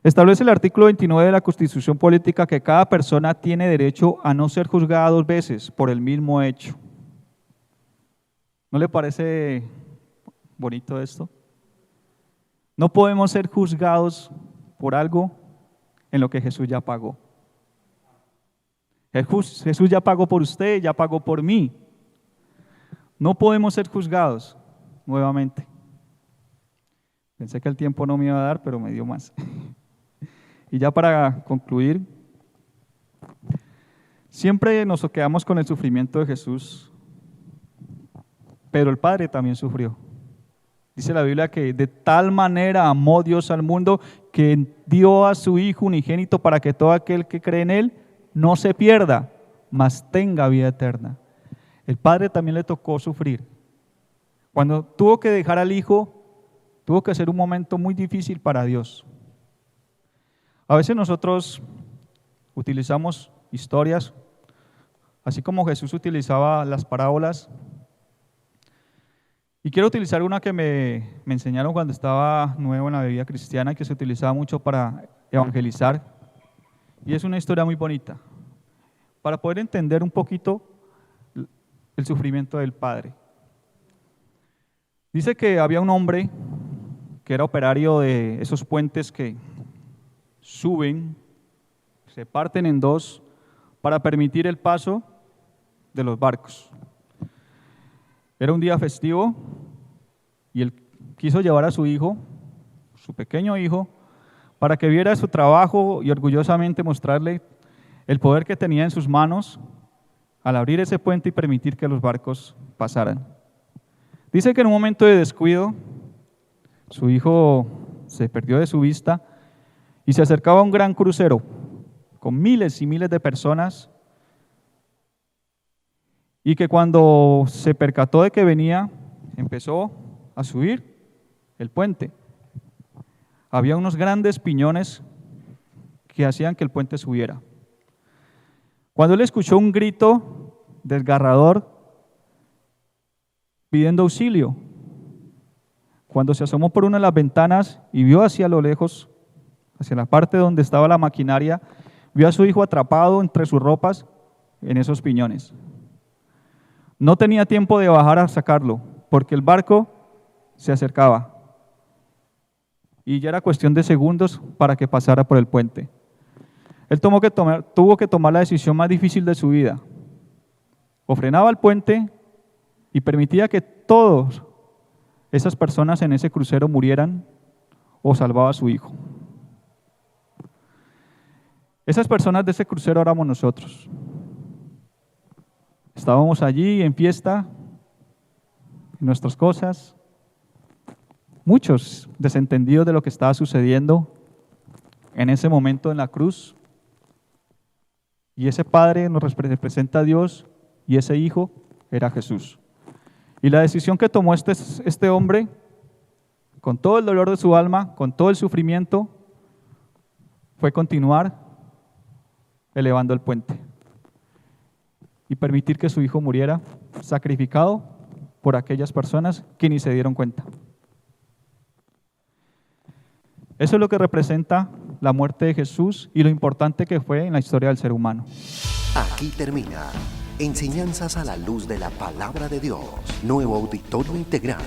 Establece el artículo 29 de la Constitución Política que cada persona tiene derecho a no ser juzgada dos veces por el mismo hecho. ¿No le parece bonito esto? No podemos ser juzgados por algo en lo que Jesús ya pagó. Jesús ya pagó por usted, ya pagó por mí. No podemos ser juzgados nuevamente. Pensé que el tiempo no me iba a dar, pero me dio más. Y ya para concluir, siempre nos quedamos con el sufrimiento de Jesús, pero el Padre también sufrió. Dice la Biblia que de tal manera amó Dios al mundo que dio a su Hijo unigénito para que todo aquel que cree en Él no se pierda, mas tenga vida eterna. El Padre también le tocó sufrir. Cuando tuvo que dejar al Hijo, tuvo que ser un momento muy difícil para Dios. A veces nosotros utilizamos historias, así como Jesús utilizaba las parábolas. Y quiero utilizar una que me enseñaron cuando estaba nuevo en la vida cristiana, que se utilizaba mucho para evangelizar. Y es una historia muy bonita, para poder entender un poquito el sufrimiento del Padre. Dice que había un hombre que era operario de esos puentes que suben, se parten en dos para permitir el paso de los barcos. Era un día festivo y él quiso llevar a su hijo, su pequeño hijo, para que viera su trabajo y orgullosamente mostrarle el poder que tenía en sus manos al abrir ese puente y permitir que los barcos pasaran. Dice que en un momento de descuido, su hijo se perdió de su vista y se acercaba a un gran crucero con miles y miles de personas, y que cuando se percató de que venía, empezó a subir el puente. Había unos grandes piñones que hacían que el puente subiera. Cuando él escuchó un grito desgarrador pidiendo auxilio, cuando se asomó por una de las ventanas y vio hacia lo lejos, hacia la parte donde estaba la maquinaria, vio a su hijo atrapado entre sus ropas en esos piñones. No tenía tiempo de bajar a sacarlo, porque el barco se acercaba y ya era cuestión de segundos para que pasara por el puente. Él tuvo que tomar la decisión más difícil de su vida. O frenaba el puente y permitía que todas esas personas en ese crucero murieran, o salvaba a su hijo. Esas personas de ese crucero éramos nosotros. Estábamos allí en fiesta, en nuestras cosas, muchos desentendidos de lo que estaba sucediendo en ese momento en la cruz. Y ese padre nos representa a Dios y ese hijo era Jesús. Y la decisión que tomó este hombre, con todo el dolor de su alma, con todo el sufrimiento, fue continuar elevando el puente y permitir que su hijo muriera sacrificado por aquellas personas que ni se dieron cuenta. Eso es lo que representa la muerte de Jesús y lo importante que fue en la historia del ser humano. Aquí termina Enseñanzas a la luz de la palabra de Dios. Nuevo Auditorio Integral.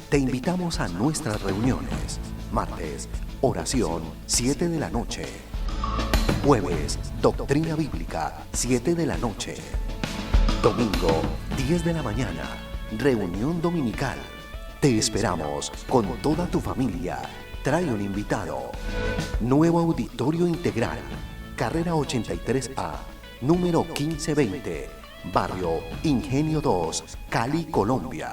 Te invitamos a nuestras reuniones. Martes, oración, 7 de la noche. Jueves, doctrina bíblica, 7 de la noche. Domingo, 10 de la mañana, reunión dominical. Te esperamos con toda tu familia. Trae un invitado. Nuevo Auditorio Integral, carrera 83A, número 1520, barrio Ingenio 2, Cali, Colombia.